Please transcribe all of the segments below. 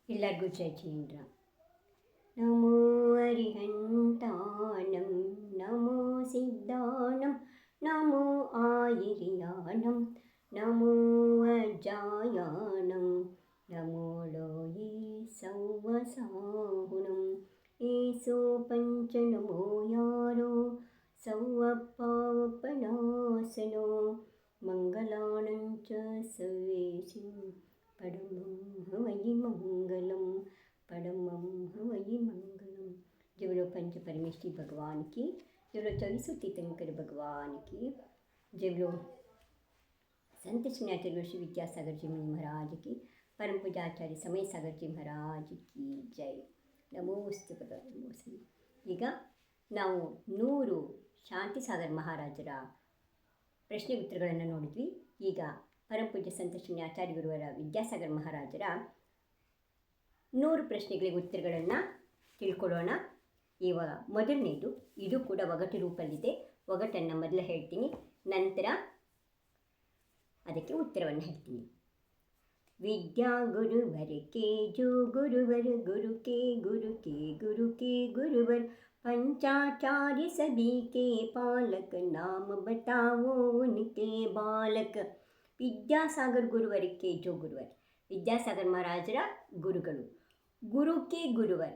ಎಲ್ಲರಿಗೂ ಜೈ ಜೀಂದ್ರ. ನಮೋ ಅರಿಹಂತಾಣಂ, ನಮೋ ಸಿದ್ಧಾಣಂ, ನಮೋ ಆಯಿರಿಯಾಣಂ, ನಮೋ ಅಜಾಯಾಣಂ, ನಮೋ ಲೋಯಿ ಸೌವಸಾಹುಣಂ. ಏಸೋ ಪಂಚ ನಮೋ ಯಾರೋ ಸೌವಪಾವಪನಾಸನೋ ಮಂಗಲಾಣಂಚ ಸರ್ವೇಷಿಂ ಪರಮಂ ಹವಯಿ मंगलम, परमं हवई मंगलम. जय बोलो पंच परमेश्वरी भगवान की, जय बोलो 24 तीर्थंकर भगवान की, जय बोलो संत श्री श्री विद्यासागर जी मुनि महाराज की, परम पूजाचार्य समय सागर जी महाराज की जय. ನಮೋಸ್ತು ನಮೋಸ್ತು. ಈಗ ನಾವು 100 ಶಾಂತಿಸಾಗರ್ ಮಹಾರಾಜರ ಪ್ರಶ್ನೆ ಉತ್ತರಗಳನ್ನು ನೋಡಿದ್ವಿ. ಈಗ ಪರಮಪೂಜ್ಯ ಸಂತ ಶ್ರೀ ಆಚಾರ್ಯ ಗುರುವರ ವಿದ್ಯಾಸಾಗರ್ ಮಹಾರಾಜರ 100 ಪ್ರಶ್ನೆಗಳಿಗೆ ಉತ್ತರಗಳನ್ನು ತಿಳ್ಕೊಳ್ಳೋಣ. ಇವಾಗ ಮೊದಲನೇದು, ಇದು ಕೂಡ ಒಗಟು ರೂಪದಲ್ಲಿದೆ. ಒಗಟನ್ನು ಮೊದಲು ಹೇಳ್ತೀನಿ, ನಂತರ ಅದಕ್ಕೆ ಉತ್ತರವನ್ನು ಹೇಳ್ತೀನಿ. ವಿದ್ಯಾ ಗುರುವರ के जो गुरुवर गुरु के गुरु के गुरु के गुरुवर, पंचाचार्य सभी के पालक, नाम बताओ उनके बालक. ವಿದ್ಯಾಸಾಗರ್ ಗುರುವರಕ್ಕೆ ಜೋ ಗುರುವರ್, ವಿದ್ಯಾಸಾಗರ್ ಮಹಾರಾಜರ ಗುರುಗಳು. ಗುರುಕ್ಕೆ ಗುರುವರ್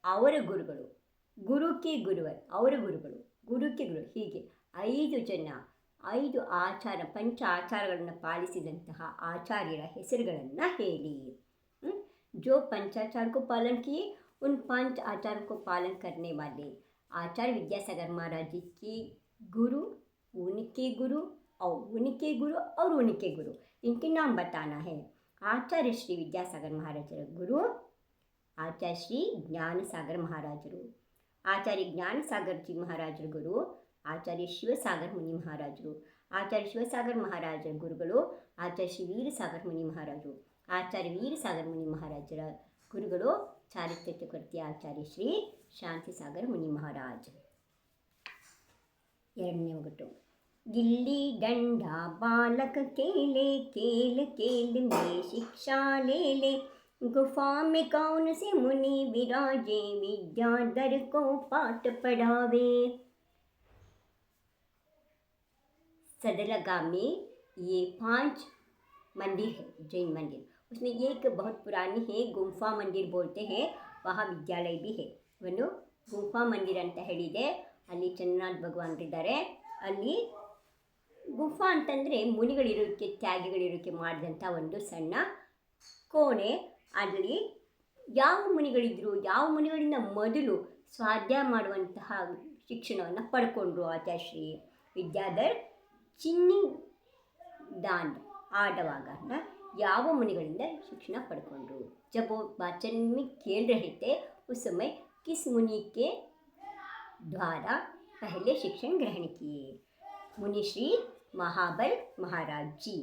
ಅವರ ಗುರುಗಳು, ಗುರುಕ್ಕೆ ಗುರುವರ್ ಅವರ ಗುರುಗಳು, ಗುರುಕ್ಕೆ ಗುರು. ಹೀಗೆ 5 ಜನ, 5 ಆಚಾರ, ಪಂಚ ಆಚಾರಗಳನ್ನು ಪಾಲಿಸಿದಂತಹ ಆಚಾರ್ಯರ ಹೆಸರುಗಳನ್ನು ಹೇಳಿ. जो पंचाचार को पालन किए उन 5 आचार को पालन करने वाले आचार्य विद्यासागर महाराज जी की गुरु, उनके गुरु और उनके गुरु और उनके गुरु, इनके नाम बताना है. आचार्य श्री विद्यासागर महाराजर गुरु आचार्य श्री ज्ञानसागर महाराजರು, आचार्य ज्ञानसागर जी महाराजर गुरु आचार्य शिवसागर मुनि महाराजರು, आचार्य शिवसागर महाराजर गुरुಗಳು आचार्य श्री वीरसागर मुनि महाराजರು, आचार्य वीरसागर मुनि महाराजರ ಗುರುಗಳು ಚಾರಿತ್ರ್ಯ ಚಕ್ರವರ್ತಿ ಆಚಾರ್ಯ ಶ್ರೀ ಶಾಂತಿಸಾಗರ್ ಮುನಿ ಮಹಾರಾಜ್. ಎರಡನೇ ಒಗಟು. गिल्ली डंडा बालक केले, केल केल में शिक्षा ले ले, गुफा में कौन से मुनि विराजे, विद्याधर को पाठ पढ़ावे. सदलगा में ये 5 मंदिर है, जैन मंदिर. उसमें एक बहुत पुरानी है, गुफा मंदिर बोलते हैं, वहाँ विद्यालय भी है. ಒಂದು ಗುಫಾ ಮಂದಿರ ಅಂತ ಹೇಳಿದೆ, ಅಲ್ಲಿ ಚಂದ್ರನಾಥ್ ಭಗವಾನ್ರಿದ್ದಾರೆ. ಅಲ್ಲಿ ಗುಫಾ ಅಂತಂದರೆ ಮುನಿಗಳಿರೋಕ್ಕೆ, ತ್ಯಾಗಿಗಳಿರೋಕ್ಕೆ ಮಾಡಿದಂಥ ಒಂದು ಸಣ್ಣ ಕೋಣೆ. ಅದರಲ್ಲಿ ಯಾವ ಮುನಿಗಳಿದ್ದರು, ಯಾವ ಮುನಿಗಳಿಂದ ಮೊದಲು ಸ್ವಾಧ್ಯಾಯ ಮಾಡುವಂತಹ ಶಿಕ್ಷಣವನ್ನು ಪಡ್ಕೊಂಡ್ರು ಆಚಾರ್ಯ ಶ್ರೀ ವಿದ್ಯಾಧರ್ ಚಿನ್ನಿ ದಾಂಡ್ ಆಡುವಾಗ ಯಾವ ಮುನಿಗಳಿಂದ ಶಿಕ್ಷಣ ಪಡ್ಕೊಂಡ್ರು. जब वो वाचन में खेल रहे थे उस समय किस मुनि के द्वारा पहले शिक्षण ग्रहण किए. मुनि श्री महाबल महाराज जी.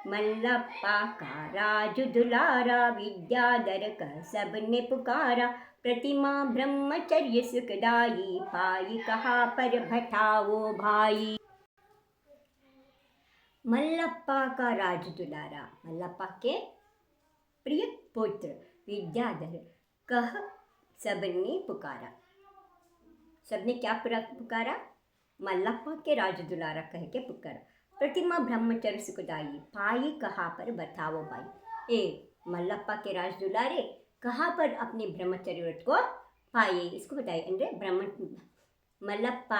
मल्लप्प का राजू दुलारा, विद्याधर का सबने पुकारा, प्रतिमा ब्रह्मचर्य सुखदाई, पाई कहाँ पर बैठाओ भाई. मल्लप्पा का राज दुलारा, मल्लप्पा के प्रिय पुत्र विद्याधर, कह सबने पुकारा. सबने क्या पुकारा? मल्लप्पा के राज दुलारा कह के पुकारा. प्रतिमा ब्रह्मचर्य सुखदाई, पाई कहाँ पर बताओ भाई. ए मल्लप्पा के राज दुलारे, कहाँ पर अपने ब्रह्मचर्य व्रत को पाए, इसको बताइए. ಅಂದರೆ ಮಲ್ಲಪ್ಪ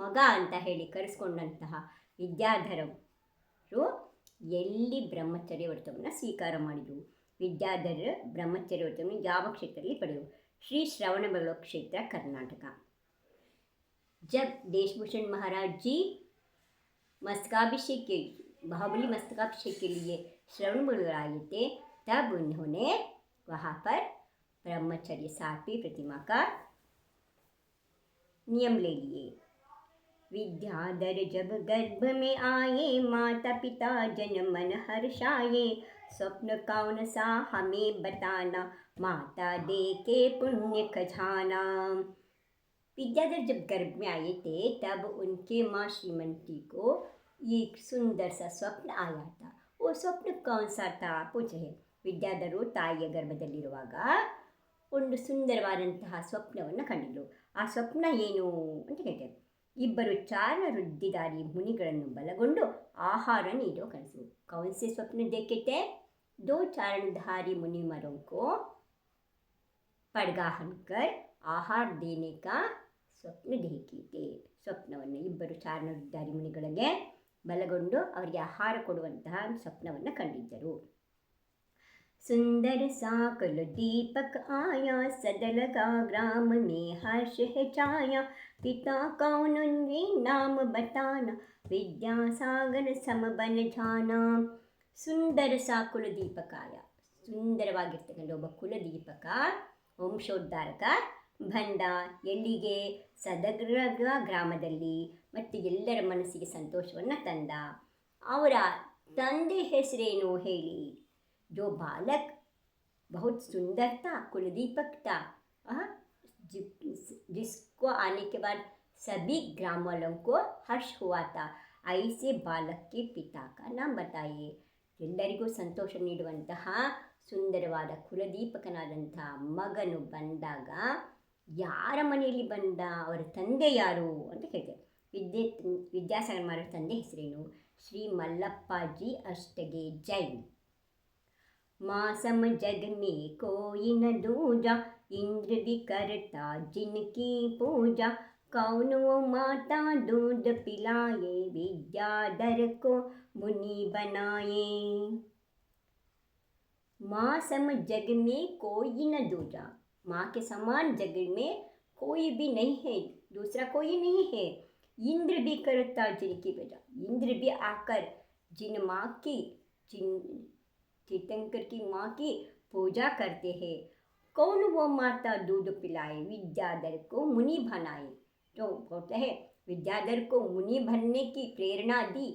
ಮಗ ಅಂತ ಹೇಳಿ ಕರೆಸ್ಕೊಂಡಂತಹ ವಿದ್ಯಾಧರರು ಎಲ್ಲಿ ಬ್ರಹ್ಮಚರ್ಯ ವ್ರತವನ್ನು ಸ್ವೀಕಾರ ಮಾಡಿದರು. ವಿದ್ಯಾಧರ ಬ್ರಹ್ಮಚರ್ಯ ವ್ರತವನ್ನು ಯಾವ ಕ್ಷೇತ್ರದಲ್ಲಿ ಪಡೆದರು? ಶ್ರೀ ಶ್ರವಣಬೆಳಗೊಳ ಕ್ಷೇತ್ರ, कर्नाटक. जब देशभूषण महाराज जी मस्तकाभिषेक के महाबली मस्तकाभिषेक के लिए श्रवणबेळगोळ आए थे, तब उन्होंने वहाँ पर ब्रह्मचर्य 7वीं प्रतिमा का नियम ले लिए. विद्याधर जब गर्भ में आए, माता पिता जन मन हर्षाए, स्वप्न कौन सा हमें बताना, माता दे के पुण्य खजाना. विद्याधर जब गर्भ में आए थे तब उनके माँ श्रीमती को एक सुंदर सा स्वप्न आया था. वो स्वप्न कौन सा था पूछ रहे. ವಿದ್ಯಾಧರರು ತಾಯಿಯ ಗರ್ಭದಲ್ಲಿರುವಾಗ ಒಂದು ಸುಂದರವಾದಂತಹ ಸ್ವಪ್ನವನ್ನು ಕಂಡಿದ್ದರು. ಆ ಸ್ವಪ್ನ ಏನು ಅಂತ ಹೇಳ್ತೇವೆ. ಇಬ್ಬರು ಚಾರಣ ವೃದ್ಧಿದಾರಿ ಮುನಿಗಳನ್ನು ಬಲಗೊಂಡು ಆಹಾರ ನೀಡೋ ಕನಸು. कौन से स्वप्न देखे थे? दो चारणधारी मुनिवरों को पड़गाहनकर ಆಹಾರ ದೇನೆ ಕಾ ಸ್ವಪ್ನ ದೇಖಿತೆ. ಸ್ವಪ್ನವನ್ನು ಇಬ್ಬರು ಚಾರಣಧಾರಿ ಮುನಿಗಳಿಗೆ ಬಲಗೊಂಡು ಅವರಿಗೆ ಆಹಾರ ಕೊಡುವಂತಹ ಸ್ವಪ್ನವನ್ನು ಕಂಡಿದ್ದರು. सुंदर सा कुल दीपक आया, सदलगा ग्राम में हर्ष है छाया, पिता कौन उनके नाम बताना, विद्यासागर सम बन जाना. ಸುಂದರ ಸಾ ಕುಲದೀಪಕಾಯ, ಸುಂದರವಾಗಿರ್ತಕ್ಕಂಥ ಒಬ್ಬ ಕುಲದೀಪಕ ವಂಶೋದ್ಧಾರಕ ಬಂದ. ಎಲ್ಲಿಗೆ? ಸದಗ್ರಗ ಗ್ರಾಮದಲ್ಲಿ, ಮತ್ತು ಎಲ್ಲರ ಮನಸ್ಸಿಗೆ ಸಂತೋಷವನ್ನು ತಂದ. ಅವರ ತಂದೆ ಹೆಸರೇನು ಹೇಳಿ? जो बालक बहुत सुंदर था, कुलदीपक था, जिसको आने के बाद सभी ग्राम वालों को हर्ष हुआ था, ऐसे बालक के पिता का नाम बताइए. ಎಲ್ಲರಿಗೂ ಸಂತೋಷ ನೀಡುವಂತಹ ಸುಂದರವಾದ ಕುಲದೀಪಕನಾದಂತಹ ಮಗನು ಬಂದಾಗ ಯಾರ ಮನೆಯಲ್ಲಿ ಬಂದ, ಅವರ ತಂದೆ ಯಾರು ಅಂತ ಕೇಳ್ತೇವೆ. ವಿದ್ಯಾಸಾಗರ ಮಾರ ತಂದೆ ಹೆಸರೇನು? ಶ್ರೀ ಮಲ್ಲಪ್ಪಾಜಿ ಅಷ್ಟಗೆ ಜೈನ್. मासम जग में कोई न दूजा, इंद्र भी करता जिनकी पूजा, कौन वो माता दूध पिलाए, विद्याधर को मुनि बनाए. माँ सम जग में कोई न दूजा, माँ के समान जग में कोई भी नहीं है, दूसरा कोई नहीं है. इंद्र भी करता जिनकी पूजा, इंद्र भी आकर जिन माँ की तीर्थंकर की माँ की पूजा करते हैं. कौन वो माता दूध पिलाए, विद्याधर को मुनि बनाए. तो बोलते हैं विद्याधर को मुनि बनने की प्रेरणा दी,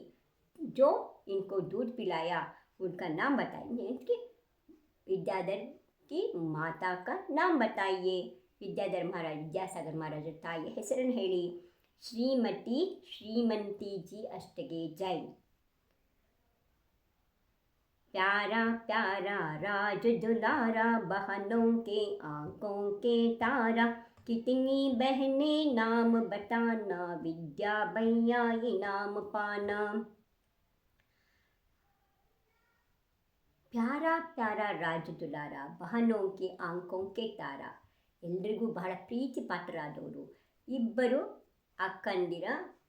जो इनको दूध पिलाया, उनका नाम बताइए. कि विद्याधर की माता का नाम बताइए. विद्याधर महाराज, विद्यासागर महाराज ताಯಿ ಹೆಸರನ್ನು ಹೇಳಿ. ಶ್ರೀಮತಿ ಶ್ರೀಮಂತಿಜಿ ಅಷ್ಟಗೆ ಜೈನ್. प्यारा प्यारा राज दुलारा, बहनों के आंखों के तारा, कितनी बहनें नाम बताना, विद्या भैया इनाम पाना. प्यारा प्यारा राज दुलारा, बहनों के आंखों के तारा, ಎಲ್ರಿಗೂ ಬಹಳ ಪ್ರೀತಿ ಪಾತ್ರರಾದವರು. ಇಬ್ಬರು ಅಕ್ಕಂದಿರ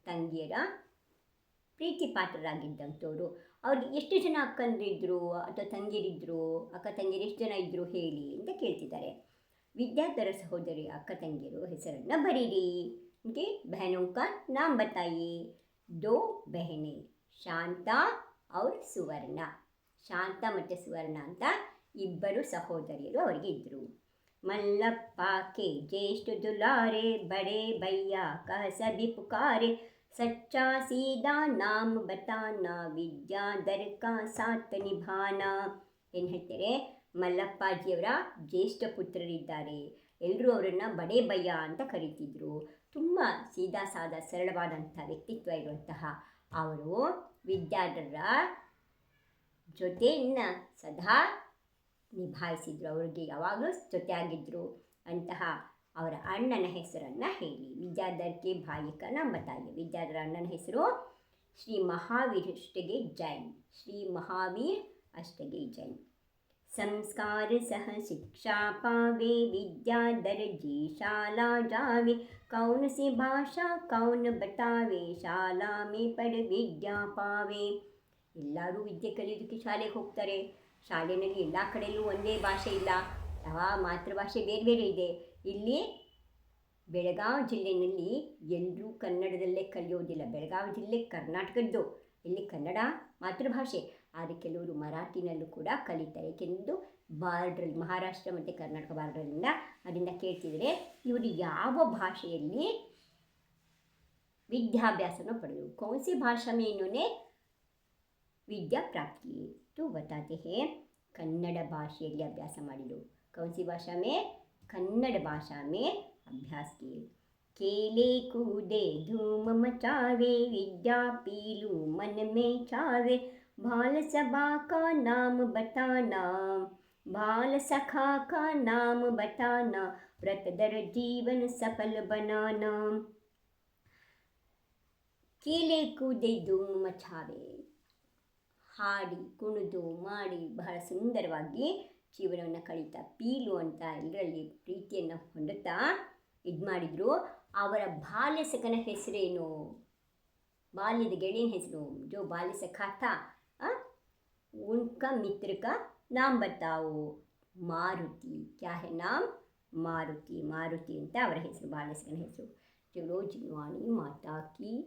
ತಂಗಿಯರ ಪ್ರೀತಿ ಪಾತ್ರರಾಗಿದ್ದಂಥವ್ರು. ಅವ್ರಿಗೆ ಎಷ್ಟು ಜನ ಅಕ್ಕಂದಿರಿದ್ರು ಅಥವಾ ತಂಗಿರಿದ್ರು? ಅಕ್ಕ ತಂಗಿರು ಎಷ್ಟು ಜನ ಇದ್ದರು ಹೇಳಿ ಅಂತ ಕೇಳ್ತಿದ್ದಾರೆ. ವಿದ್ಯಾಧರ ಸಹೋದರಿ ಅಕ್ಕ ತಂಗಿಯರು ಹೆಸರನ್ನು ಬರೀರಿ. ಓಕೆ, ಬಹನೋं का नाम बताइए. दो बहनें, ಶಾಂತಾ ಅವ್ರ ಸುವರ್ಣ. ಶಾಂತ ಮತ್ತು ಸುವರ್ಣ ಅಂತ ಇಬ್ಬರು ಸಹೋದರಿಯರು ಅವರಿಗೆ ಇದ್ದರು. मल्लप्प के ज्येष्ठ दुलारे, बड़े भैया कह सभी पुकारे, सच्चा सीधा नाम बताना, विद्याधर का साथ निभाना. ಏನು ಹೇಳ್ತಾರೆ? ಮಲ್ಲಪ್ಪಾಜಿಯವರ ಜ್ಯೇಷ್ಠ ಪುತ್ರರಿದ್ದಾರೆ. ಎಲ್ಲರೂ ಅವರನ್ನು ಬಡೇ ಭಯ್ಯ ಅಂತ ಕರೀತಿದ್ರು. ತುಂಬ ಸೀದಾ ಸಾದಾ ಸರಳವಾದಂಥ ವ್ಯಕ್ತಿತ್ವ ಇರುವಂತಹ ಅವರು ವಿದ್ಯಾಧರರ ಜೊತೆಯನ್ನು ಸದಾ ನಿಭಾಯಿಸಿದ್ರು. ಅವ್ರಿಗೆ ಯಾವಾಗಲೂ ಜೊತೆಯಾಗಿದ್ದರು. ಅಂತಹ ಅವರ ಅಣ್ಣನ ಹೆಸರನ್ನು ಹೇಳಿ. ವಿದ್ಯಾಧರ್ ಕೆ ಭಾಯಿ ಕಾ ನಾಮ್ ಬತಾಯಿಯೇ. ವಿದ್ಯಾಧರ ಅಣ್ಣನ ಹೆಸರು ಶ್ರೀ ಮಹಾವೀರ್ ಅಷ್ಟಗೆ ಜೈನ್. ಶ್ರೀ ಮಹಾವೀರ್ ಅಷ್ಟಗೆ ಜೈನ್. संस्कार सह शिक्षा पावे, विद्याधर जी शाला जावे, कौन सी भाषा कौन बतावे, ಶಾಲಾ में पढ़ विद्या पावे. ಎಲ್ಲರೂ ವಿದ್ಯೆ ಕಲಿಯೋದಕ್ಕೆ ಶಾಲೆಗೆ ಹೋಗ್ತಾರೆ. ಶಾಲೆಯಲ್ಲಿ ಎಲ್ಲ ಕಡೆಯಲ್ಲೂ ಒಂದೇ ಭಾಷೆ ಇಲ್ಲ, ಯಾವ ಮಾತೃಭಾಷೆ ಬೇರೆ ಬೇರೆ ಇದೆ. ಇಲ್ಲಿ ಬೆಳಗಾವಿ ಜಿಲ್ಲೆಯಲ್ಲಿ ಎಲ್ಲರೂ ಕನ್ನಡದಲ್ಲೇ ಕಲಿಯೋದಿಲ್ಲ. ಬೆಳಗಾವಿ ಜಿಲ್ಲೆ ಕರ್ನಾಟಕದ್ದು, ಇಲ್ಲಿ ಕನ್ನಡ ಮಾತೃಭಾಷೆ. ಆದರೆ ಕೆಲವರು ಮರಾಠಿನಲ್ಲೂ ಕೂಡ ಕಲಿತಾರೆ. ಕೆಲವೊಂದು ಬಾರ್ಡ್ರಲ್ಲಿ, ಮಹಾರಾಷ್ಟ್ರ ಮತ್ತು ಕರ್ನಾಟಕ ಬಾರ್ಡ್ರಲ್ಲಿಂದ ಅದರಿಂದ ಕೇಳ್ತಿದ್ರೆ ಇವರು ಯಾವ ಭಾಷೆಯಲ್ಲಿ ವಿದ್ಯಾಭ್ಯಾಸನ ಪಡೆದರು. कौन सी भाषा में इन्होंने विद्या प्राप्त की तो बताते हैं. ಕನ್ನಡ ಭಾಷೆಯಲ್ಲಿ ಅಭ್ಯಾಸ ಮಾಡಿದರು. कौन सी भाषा में? कन्नड़ भाषा में अभ्यास किए. केले कूदे धूम मचावे, विद्या पीलू मन में छावे, बाल सभा का नाम बताना, बाल सखा का नाम बताना, व्रतधर जीवन सफल बनाना. ಕೇಲೆ ಕೂದೆ ಧೂಮ್ ಮಚಾವೆ, ಹಾಡಿ ಕುಣಿದು ಮಾಡಿ ಬಹಳ ಸುಂದರವಾಗಿ ಜೀವನವನ್ನು ಕಳೀತಾ ಪೀಲು ಅಂತ ಎಲ್ಲರಲ್ಲಿ ಪ್ರೀತಿಯನ್ನು ಹೊಂದುತ್ತಾ ಇದು ಮಾಡಿದರು. ಅವರ ಬಾಲ್ಯ ಸಖನ ಹೆಸರೇನು? ಬಾಲ್ಯದ ಗೆಳೆಯನ ಹೆಸರು ಜೋ ಬಾಲ್ಯ ಸಖಾ ಥಾ, उनका मित्र का नाम बताओ. ಮಾರುತಿ. ಕ್ಯಾ ಹೈ ನಾಮ್? ಮಾರುತಿ. ಮಾರುತಿ ಅಂತ ಅವರ ಹೆಸರು, ಬಾಲ್ಯ ಸಖನ ಹೆಸರು. ಚಲೋ ಜಿನವಾಣಿ ಮಾತಾ ಕಿ